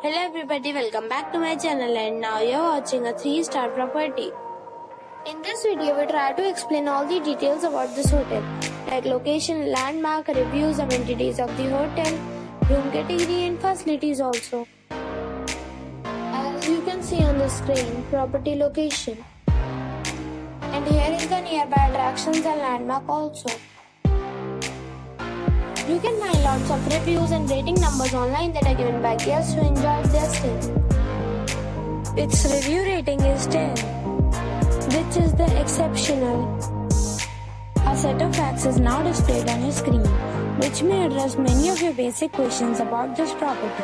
Hello everybody, welcome back to my channel and now you're watching a 3-star property. In this video, we try to explain all the details about this hotel, like location, landmark, reviews, amenities of the hotel, room category and facilities also. As you can see on the screen, property location. And here is the nearby attractions and landmark also. You can find lots of reviews and rating numbers online that are given by guests who enjoyed their stay. Its review rating is 10, which is the exceptional. A set of facts is now displayed on your screen, which may address many of your basic questions about this property.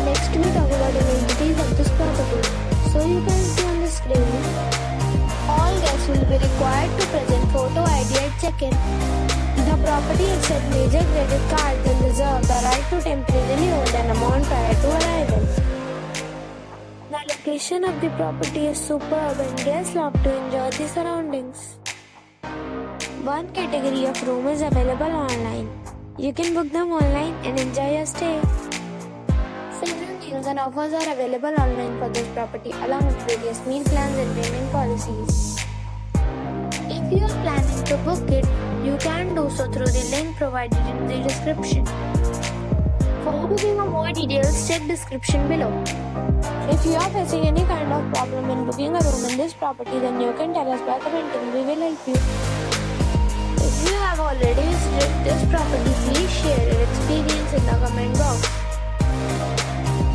Next, we talk about the amenities of this property. So you can see on the screen, all guests will be required to present photo ID at check-in. The property accepts major credit cards and reserves the right to temporarily hold an amount prior to arrival. The location of the property is superb and guests love to enjoy the surroundings. One category of room is available online. You can book them online and enjoy your stay. Several deals and offers are available online for this property along with various meal plans and payment policies. If you are planning to book it, you can do so through the link provided in the description. For booking or more details, check description below. If you are facing any kind of problem in booking a room in this property, then you can tell us by commenting. We will help you. If you have already visited this property, please share your experience in the comment box.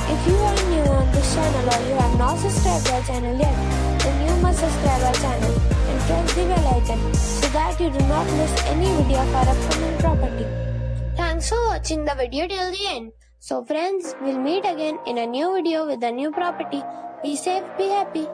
If you are new on this channel or you have not subscribed our channel yet, then you must subscribe our channel and press the bell icon so that you do not miss any video of our upcoming property. Thanks for watching the video till the end. So friends, we'll meet again in a new video with a new property. Be safe, be happy.